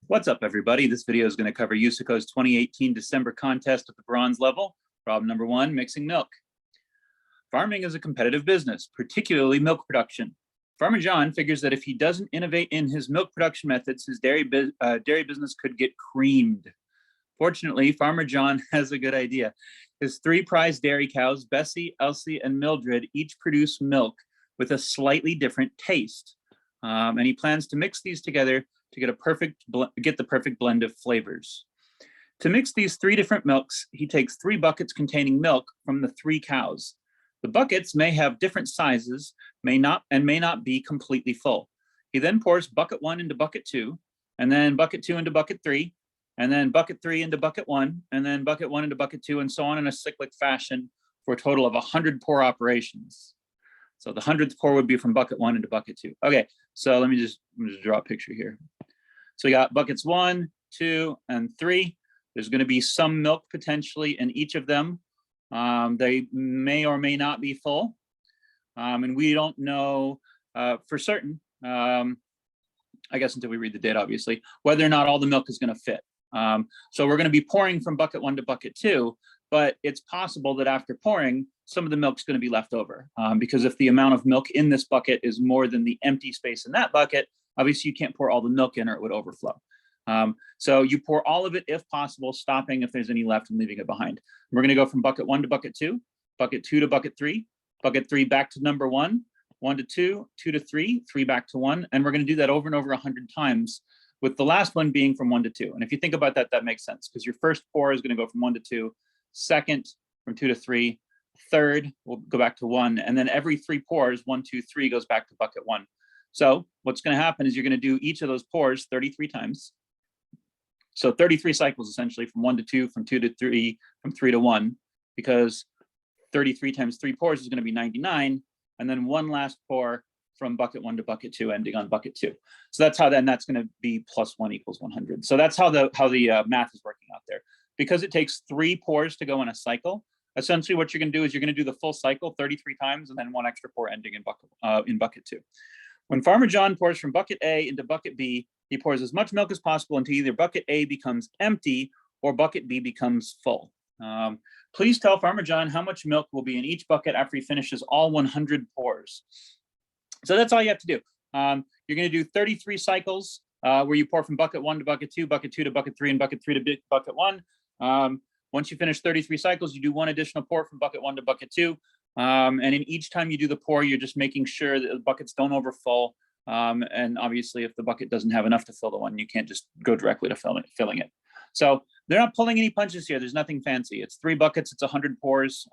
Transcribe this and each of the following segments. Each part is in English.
What's up, everybody? This video is going to cover USACO's 2018 December contest at the bronze level. Problem number 1, mixing milk. Farming is a competitive business, particularly milk production. Farmer John figures that if he doesn't innovate in his milk production methods, his dairy business could get creamed. Fortunately, Farmer John has a good idea. His 3 prized dairy cows, Bessie, Elsie, and Mildred, each produce milk with a slightly different taste. And he plans to mix these together to get the perfect blend of flavors. To mix these 3 different milks, he takes 3 buckets containing milk from the 3 cows. The buckets may have different sizes, may not be completely full. He then pours bucket 1 into bucket 2, and then bucket 2 into bucket 3, and then bucket 3 into bucket 1, and then bucket 1 into bucket 2, and so on in a cyclic fashion for a total of 100 pour operations. So the 100th pour would be from bucket 1 into bucket 2. Okay, so let me just draw a picture here. So we got buckets 1, 2, and 3. There's going to be some milk potentially in each of them. They may or may not be full. And we don't know for certain, I guess until we read the data, obviously, whether or not all the milk is going to fit. So we're going to be pouring from bucket 1 to bucket 2, but it's possible that after pouring, some of the milk's going to be left over. Because if the amount of milk in this bucket is more than the empty space in that bucket, obviously you can't pour all the milk in or it would overflow. So you pour all of it if possible, stopping if there's any left and leaving it behind. We're going to go from bucket 1 to bucket 2 to bucket 3, bucket 3 back to number 1, 1 to 2, 2 to 3, 3 back to 1. And we're going to do that over and over 100 times, with the last one being from 1 to 2. And if you think about that, that makes sense, because your first pour is going to go from 1 to 2, second from 2 to 3, third will go back to 1, and then every 3 pours, 1, 2, 3, goes back to bucket 1. So what's going to happen is you're going to do each of those pours 33 times. So 33 cycles essentially, from 1 to 2, from 2 to 3, from 3 to 1, because 33 times 3 pours is going to be 99, and then one last pour from bucket 1 to bucket 2, ending on bucket 2. So that's how then that's going to be plus 1 equals 100. So that's how the math is working out there. Because it takes 3 pours to go in a cycle, essentially what you're going to do is you're going to do the full cycle 33 times, and then 1 extra pour ending in bucket 2. When Farmer John pours from bucket A into bucket B, he pours as much milk as possible until either bucket A becomes empty or bucket B becomes full. Please tell Farmer John how much milk will be in each bucket after he finishes all 100 pours. So that's all you have to do. You're going to do 33 cycles where you pour from bucket 1 to bucket 2 to bucket 3, and bucket 3 to bucket 1. Once you finish 33 cycles, you do 1 additional pour from bucket 1 to bucket 2. And in each time you do the pour, you're just making sure that the buckets don't overfill. And obviously, if the bucket doesn't have enough to fill the one, you can't just go directly to filling it. So they're not pulling any punches here. There's nothing fancy. It's 3 buckets. It's 100 pours.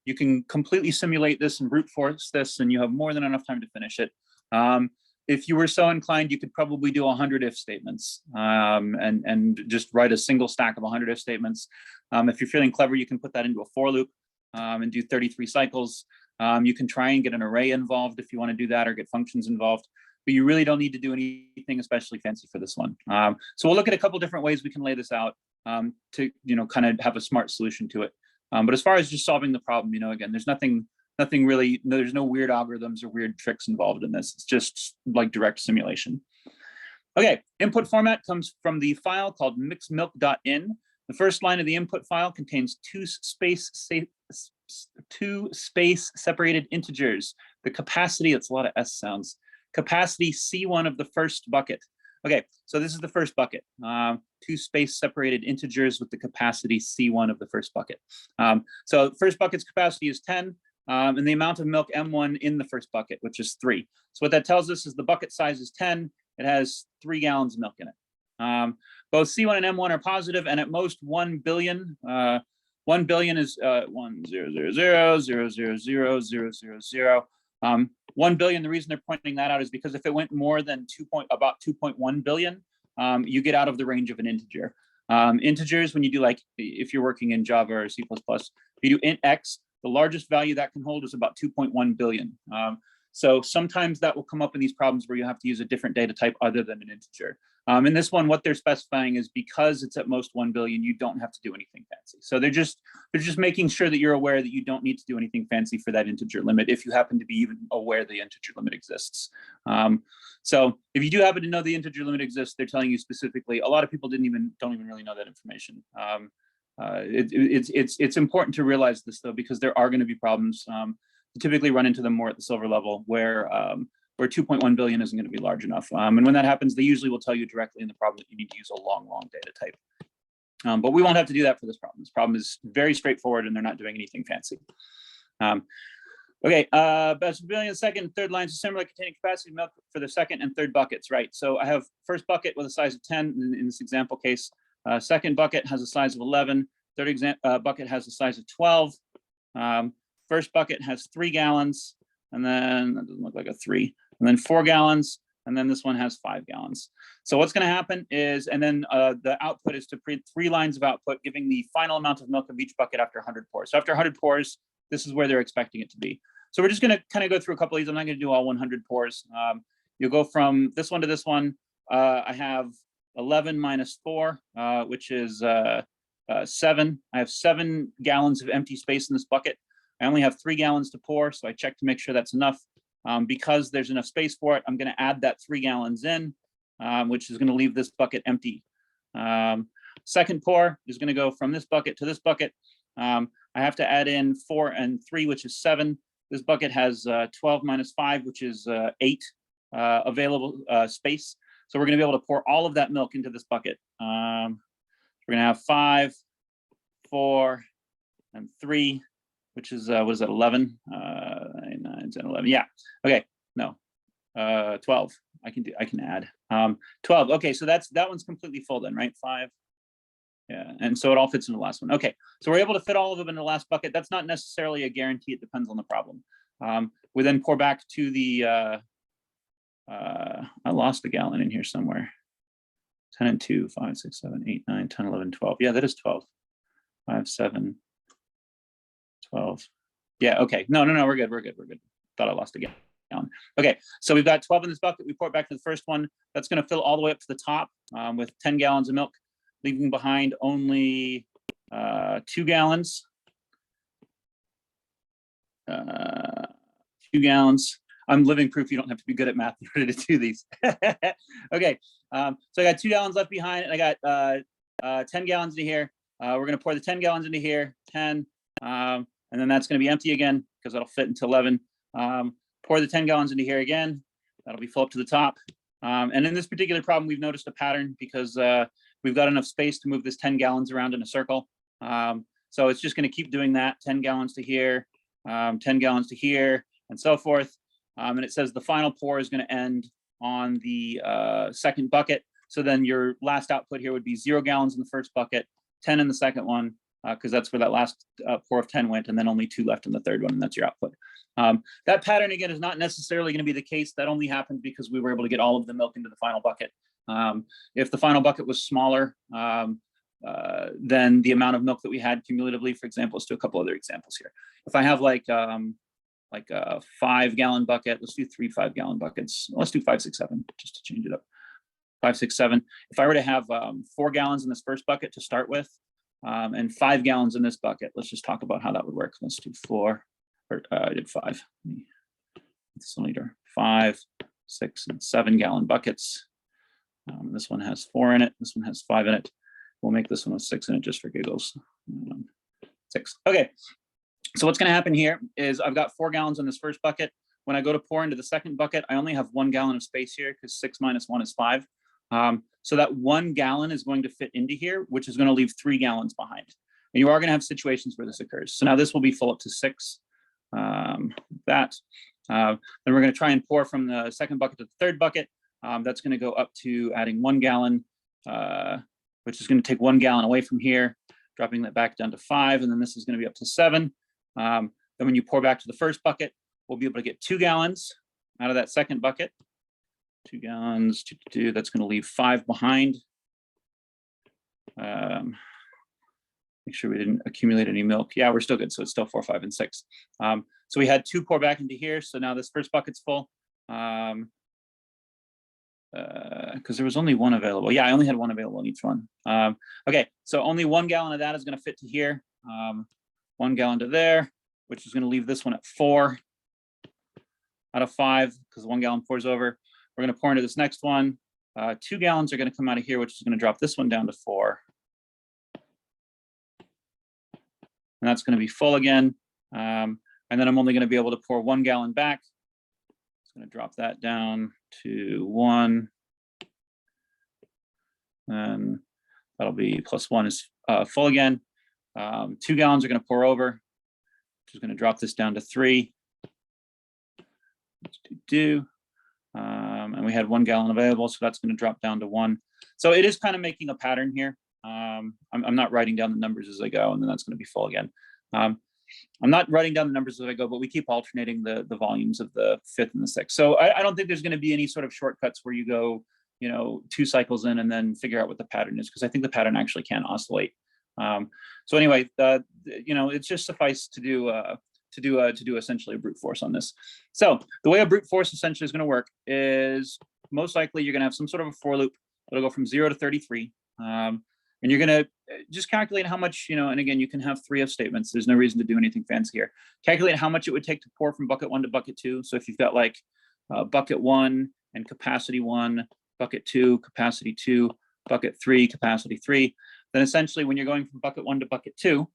You can completely simulate this and brute force this, and you have more than enough time to finish it. If you were so inclined, you could probably do 100 if statements and just write a single stack of 100 if statements. If you're feeling clever, you can put that into a for loop and do 33 cycles. You can try and get an array involved if you want to do that, or get functions involved, but you really don't need to do anything especially fancy for this one. So we'll look at a couple different ways we can lay this out to kind of have a smart solution to it. But as far as just solving the problem, again, there's nothing really, there's no weird algorithms or weird tricks involved in this. It's just like direct simulation. Okay, input format comes from the file called mixedmilk.in. The first line of the input file contains 2 space separated integers. The capacity, it's a lot of S sounds, capacity C1 of the first bucket. Okay, so this is the first bucket. 2 space separated integers with the capacity C1 of the first bucket. So first bucket's capacity is 10. And the amount of milk M1 in the first bucket, which is 3. So what that tells us is the bucket size is 10. It has 3 gallons of milk in it. Both C1 and M1 are positive, and at most 1 billion. 1 billion is 1 0 0 0 0 0 0 0 0 0. 1 billion. The reason they're pointing that out is because if it went more than about 2.1 billion, you get out of the range of an integer. Integers, when you do, like if you're working in Java or C++, if you do int x, the largest value that can hold is about 2.1 billion. So sometimes that will come up in these problems where you have to use a different data type other than an integer. In this one, what they're specifying is because it's at most 1 billion, you don't have to do anything fancy. So they're just making sure that you're aware that you don't need to do anything fancy for that integer limit if you happen to be even aware the integer limit exists. So if you do happen to know the integer limit exists, they're telling you specifically. A lot of people don't even really know that information. It's important to realize this though, because there are going to be problems. You typically run into them more at the silver level where 2.1 billion isn't going to be large enough. And when that happens, they usually will tell you directly in the problem that you need to use a long data type. But we won't have to do that for this problem. This problem is very straightforward and they're not doing anything fancy. Okay, best billion, second, third lines of similar containing capacity milk for the second and third buckets, right? So I have first bucket with a size of 10 in this example case. Second bucket has a size of 11. Third bucket has a size of 12. First bucket has 3 gallons, and then that doesn't look like a 3, and then 4 gallons, and then this one has 5 gallons. So what's going to happen is, and then the output is to print 3 lines of output, giving the final amount of milk of each bucket after 100 pours. So after 100 pours, this is where they're expecting it to be. So we're just going to kind of go through a couple of these. I'm not going to do all 100 pours. You'll go from this one to this one. I have 11 minus 4, which is 7. I have 7 gallons of empty space in this bucket. I only have 3 gallons to pour, so I check to make sure that's enough. Because there's enough space for it, I'm going to add that 3 gallons in, which is going to leave this bucket empty. Second pour is going to go from this bucket to this bucket. I have to add in 4 and 3, which is 7. This bucket has 12 minus 5, which is 8 available space. So we're going to be able to pour all of that milk into this bucket. We're going to have 5, 4, and 3. Which is, what is that, 11? 9, 10, 11, yeah, okay, no, 12, I can add. 12, okay, so that one's completely full then, right? 5, yeah, and so it all fits in the last one. Okay, so we're able to fit all of them in the last bucket. That's not necessarily a guarantee, it depends on the problem. We then pour back to the, I lost a gallon in here somewhere. 10 and 2, 5, 6, 7, 8, 9, 10, 11, 12, yeah, that is 12. 5, 7, 12. Yeah, okay. No, we're good. Thought I lost a gallon. Okay, so we've got 12 in this bucket. We pour it back to the first one. That's going to fill all the way up to the top with 10 gallons of milk, leaving behind only 2 gallons. 2 gallons. I'm living proof you don't have to be good at math in order to do these. Okay, so I got 2 gallons left behind, and I got 10 gallons into here. We're going to pour the 10 gallons into here, 10. And then that's going to be empty again because that'll fit into 11. Pour the 10 gallons into here again. That'll be full up to the top. And in this particular problem, we've noticed a pattern because we've got enough space to move this 10 gallons around in a circle. So it's just going to keep doing that. 10 gallons to here, 10 gallons to here, and so forth. And it says the final pour is going to end on the second bucket. So then your last output here would be 0 gallons in the first bucket, 10 in the second one, because that's where that last pour of 10 went, and then only 2 left in the third one, and that's your output. That pattern, again, is not necessarily going to be the case. That only happened because we were able to get all of the milk into the final bucket. If the final bucket was smaller than the amount of milk that we had cumulatively, for example, let's do a couple other examples here. If I have like a 5-gallon bucket, let's do 3 5-gallon buckets. Let's do 5, 6, 7, just to change it up. 5, 6, 7. If I were to have 4 gallons in this first bucket to start with, and 5 gallons in this bucket. Let's just talk about how that would work. Let's do 4, or I did 5. It's only 5, 6, and 7 gallon buckets. This one has 4 in it. This one has 5 in it. We'll make this one with 6 in it just for giggles. 6. Okay. So what's going to happen here is I've got 4 gallons in this first bucket. When I go to pour into the second bucket, I only have 1 gallon of space here because 6 minus 1 is 5. So that 1 gallon is going to fit into here, which is going to leave 3 gallons behind. And you are going to have situations where this occurs. So now this will be full up to 6. Then we're going to try and pour from the second bucket to the third bucket. That's going to go up to adding 1 gallon, which is going to take 1 gallon away from here, dropping that back down to 5. And then this is going to be up to 7. Then when you pour back to the first bucket, we'll be able to get 2 gallons out of that second bucket. 2 gallons, 2, that's going to leave 5 behind. Make sure we didn't accumulate any milk. Yeah, we're still good. So it's still 4, 5, and 6. So we had 2 pour back into here. So now this first bucket's full. Because there was only 1 available. Yeah, I only had 1 available in each one. Okay, so only 1 gallon of that is going to fit to here. 1 gallon to there, which is going to leave this one at 4 out of 5 because 1 gallon pours over. We're going to pour into this next one. 2 gallons are going to come out of here, which is going to drop this one down to 4. And that's going to be full again. And then I'm only going to be able to pour 1 gallon back. It's going to drop that down to 1. And that'll be +1 is full again. 2 gallons are going to pour over, which is going to drop this down to 3. Let's do. And we had 1 gallon available, so that's going to drop down to 1. So it is kind of making a pattern here. I'm not writing down the numbers as I go, and then that's going to be full again. I'm not writing down the numbers as I go, but we keep alternating the volumes of the 5th and the 6th. So I don't think there's going to be any sort of shortcuts where you go, 2 cycles in and then figure out what the pattern is, because I think the pattern actually can oscillate. So anyway, it's just suffice to do essentially a brute force on this. So the way a brute force essentially is going to work is most likely you're going to have some sort of a for loop. It'll go from 0 to 33. And you're going to just calculate how much, and again, you can have 3 if statements. There's no reason to do anything fancy here. Calculate how much it would take to pour from bucket 1 to bucket 2. So if you've got like bucket 1 and capacity 1, bucket 2, capacity 2, bucket 3, capacity 3, then essentially when you're going from bucket 1 to bucket 2,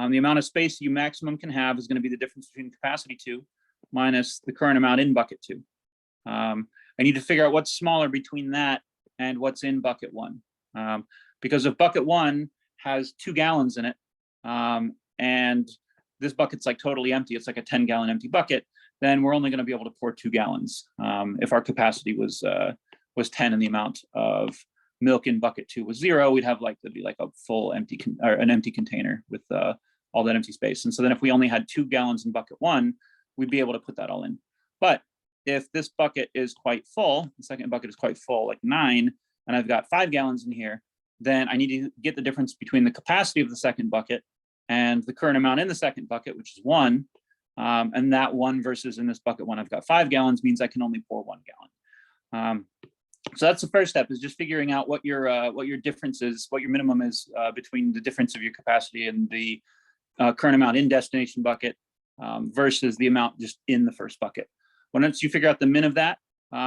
the amount of space you maximum can have is going to be the difference between capacity 2 minus the current amount in bucket 2. I need to figure out what's smaller between that and what's in bucket 1. Because if bucket 1 has 2 gallons in it, and this bucket's like totally empty, it's like a 10-gallon empty bucket, then we're only going to be able to pour 2 gallons. If our capacity was 10 and the amount of milk in bucket 2 was 0, we'd have there'd be like a full empty or an empty container with all that empty space. And so then if we only had 2 gallons in bucket 1, we'd be able to put that all in. But if this bucket is quite full, the second bucket is quite full, like 9, and I've got 5 gallons in here, then I need to get the difference between the capacity of the second bucket and the current amount in the second bucket, which is 1. And that 1 versus in this bucket 1, I've got 5 gallons, means I can only pour 1 gallon. So that's the first step, is just figuring out what your difference is, what your minimum is between the difference of your capacity and the current amount in destination bucket versus the amount just in the first bucket. Once you figure out the min of that,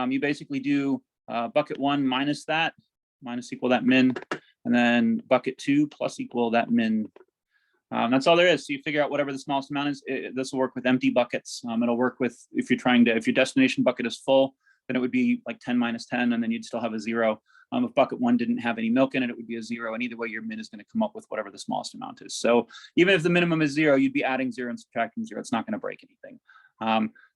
you basically do bucket 1 minus that, minus equal that min, and then bucket 2 plus equal that min. That's all there is. So you figure out whatever the smallest amount is. This will work with empty buckets. It'll work with if your destination bucket is full, then it would be like 10 minus 10, and then you'd still have a 0. If bucket 1 didn't have any milk in it, it would be a 0. And either way, your min is going to come up with whatever the smallest amount is. So even if the minimum is 0, you'd be adding 0 and subtracting 0. It's not going to break anything.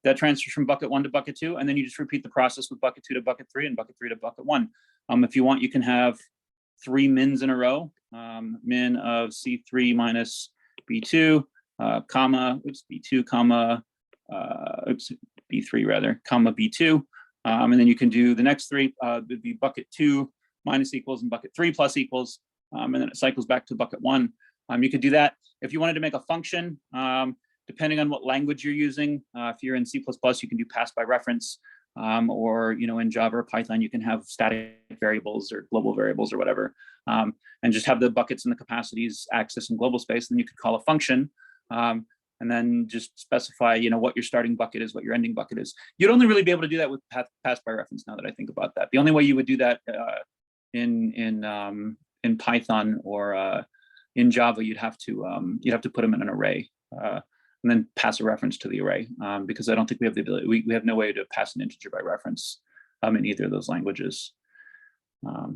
That transfers from bucket 1 to bucket 2, and then you just repeat the process with bucket 2 to bucket 3 and bucket 3 to bucket 1. If you want, you can have 3 mins in a row. Min of C3 minus B2, comma, B2, comma, B3 rather, comma B2. And then you can do the next 3, would be bucket 2 minus equals and bucket 3 plus equals. And then it cycles back to bucket 1. You could do that. If you wanted to make a function, depending on what language you're using, if you're in C++, you can do pass by reference, or in Java or Python, you can have static variables or global variables or whatever, and just have the buckets and the capacities access in global space. Then you could call a function, and then just specify, what your starting bucket is, what your ending bucket is. You'd only really be able to do that with pass by reference. Now that I think about that, the only way you would do that in Python or in Java, you'd have to put them in an array. And then pass a reference to the array, because I don't think we have the ability, we have no way to pass an integer by reference in either of those languages.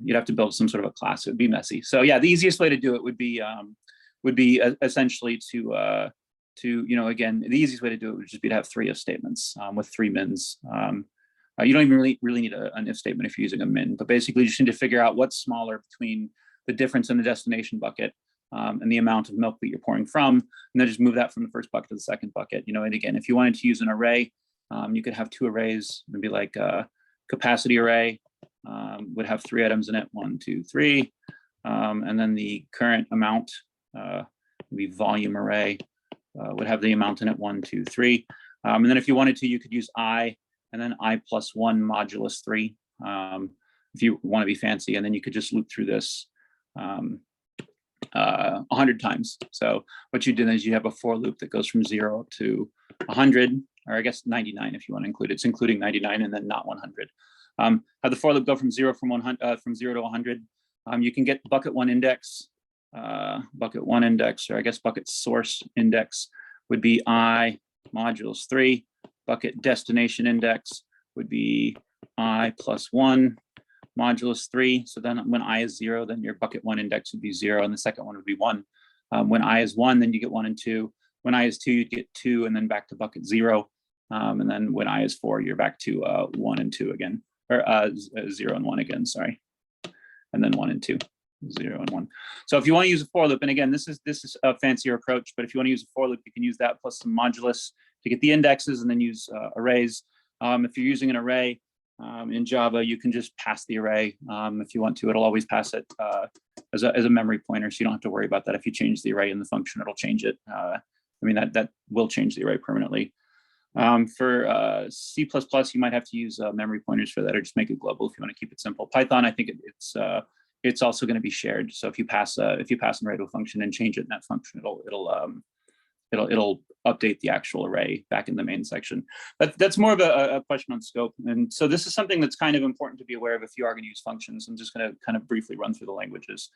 You'd have to build some sort of a class. It would be messy. So yeah, the easiest way to do it would be essentially to again, the easiest way to do it would just be to have 3 if statements with 3 mins. You don't even really need an if statement if you're using a min, but basically you just need to figure out what's smaller between the difference in the destination bucket and the amount of milk that you're pouring from, and then just move that from the first bucket to the second bucket. And again, if you wanted to use an array, you could have 2 arrays. Maybe like a capacity array would have 3 items in it, 1, 2, 3, and then the current amount would be volume array, would have the amount in it, 1, 2, 3. And then if you wanted to, you could use I and then I plus 1 modulus 3 if you want to be fancy. And then you could just loop through this 100 times. So what you do is you have a for loop that goes from 0 to 100, or I guess 99 if you want to include it. It's including 99 and then not 100. Have the for loop go from 0 to 100. You can get bucket 1 index. Bucket 1 index, or I guess bucket source index would be I modulus 3. Bucket destination index would be I plus 1 modulus 3. So then when I is 0, then your bucket 1 index would be 0, and the second one would be 1. When I is 1, then you get 1 and 2. When I is 2, you'd get 2 and then back to bucket 0. And then when I is 4, you're back to 1 and 2 again, or 0 and 1 again, sorry. And then 1 and 2. 0 and 1. So if you want to use a for loop, and again, this is a fancier approach, but if you want to use a for loop, you can use that plus some modulus to get the indexes and then use arrays. If you're using an array in Java, you can just pass the array if you want to. It'll always pass it as a memory pointer, so you don't have to worry about that. If you change the array in the function, it'll change it. I mean, that will change the array permanently. For C++, you might have to use memory pointers for that, or just make it global if you want to keep it simple. Python, I think it's also going to be shared. So if you pass an array to a function and change it in that function, it'll update the actual array back in the main section. That's more of a question on scope. And so this is something that's kind of important to be aware of if you are going to use functions. I'm just going to kind of briefly run through the languages.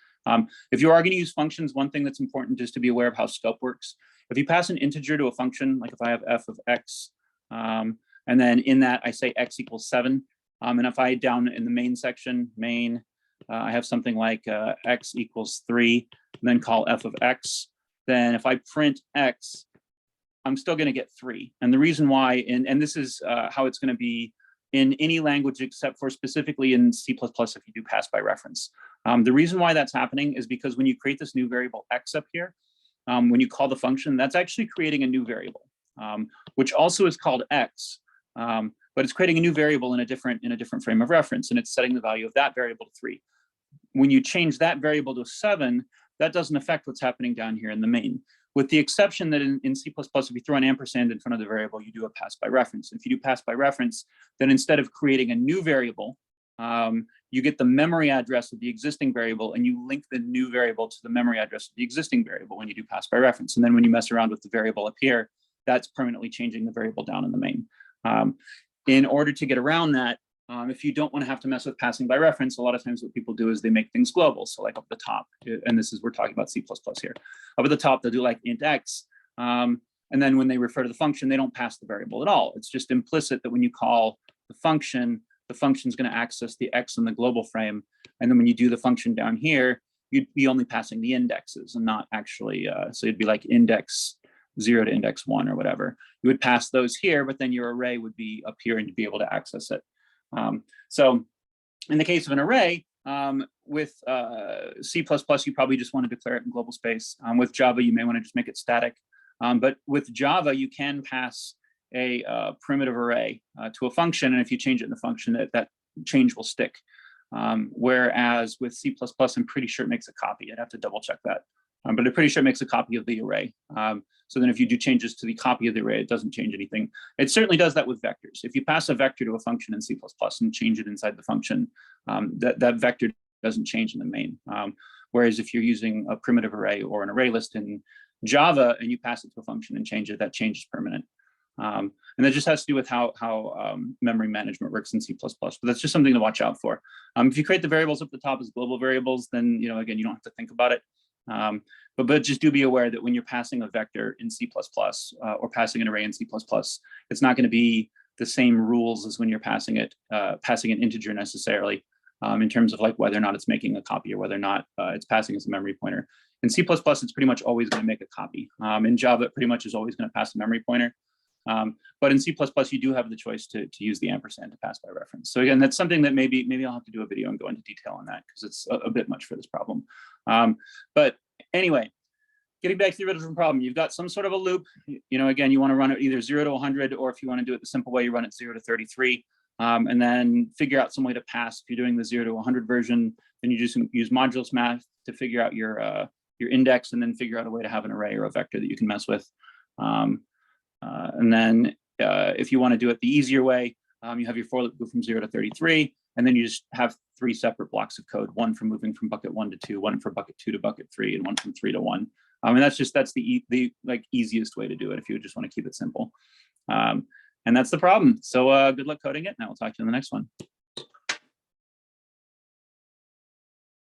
If you are going to use functions, one thing that's important is to be aware of how scope works. If you pass an integer to a function, like if I have f of x, and then in that I say x equals 7, and if I down in the main section, main, I have something like x equals 3, and then call f of x, then if I print x, I'm still going to get 3. And the reason why, and this is how it's going to be in any language except for specifically in C++ if you do pass by reference. The reason why that's happening is because when you create this new variable x up here, when you call the function, that's actually creating a new variable, which also is called x, but it's creating a new variable in a different frame of reference, and it's setting the value of that variable to 3. When you change that variable to 7, that doesn't affect what's happening down here in the main, with the exception that in C++, if you throw an ampersand in front of the variable, you do a pass by reference. If you do pass by reference, then instead of creating a new variable, you get the memory address of the existing variable, and you link the new variable to the memory address of the existing variable when you do pass by reference. And then when you mess around with the variable up here, that's permanently changing the variable down in the main. In order to get around that, if you don't want to have to mess with passing by reference, a lot of times what people do is they make things global. So like up the top, and this is, we're talking about C++ here. Up at the top, they'll do like int x. And then when they refer to the function, they don't pass the variable at all. It's just implicit that when you call the function is going to access the x in the global frame. And then when you do the function down here, you'd be only passing the indexes and not actually, so it'd be like index 0 to index 1 or whatever. You would pass those here, but then your array would be up here and you'd be able to access it. So in the case of an array, with C++, you probably just want to declare it in global space. With Java, you may want to just make it static. But with Java, you can pass a primitive array to a function, and if you change it in the function, that change will stick. Whereas with C++, I'm pretty sure it makes a copy. I'd have to double check that. But I'm pretty sure it makes a copy of the array. So then if you do changes to the copy of the array, it doesn't change anything. It certainly does that with vectors. If you pass a vector to a function in C++ and change it inside the function, that vector doesn't change in the main. Whereas if you're using a primitive array or an array list in Java and you pass it to a function and change it, that change is permanent. And that just has to do with how memory management works in C++. But that's just something to watch out for. If you create the variables up the top as global variables, then again, you don't have to think about it. But just do be aware that when you're passing a vector in C++ or passing an array in C++, it's not going to be the same rules as when you're passing an integer necessarily, in terms of like whether or not it's making a copy or whether or not it's passing as a memory pointer. In C++, it's pretty much always going to make a copy. In Java, it pretty much is always going to pass a memory pointer. But in C++, you do have the choice to use the ampersand to pass by reference. So again, that's something that maybe I'll have to do a video and go into detail on that because it's a bit much for this problem. But anyway, getting back to the original problem, you've got some sort of a loop. Again, you want to run it either 0 to 100, or if you want to do it the simple way, you run it 0 to 33, and then figure out some way to pass. If you're doing the 0 to 100 version, then you just use modulus math to figure out your index, and then figure out a way to have an array or a vector that you can mess with. And then if you want to do it the easier way, you have your for loop go from 0 to 33, and then you just have 3 separate blocks of code, one for moving from bucket 1 to 2, one for bucket 2 to bucket 3, and one from 3 to 1. And that's the like easiest way to do it if you just want to keep it simple. And that's the problem. So good luck coding it, and I will talk to you in the next one.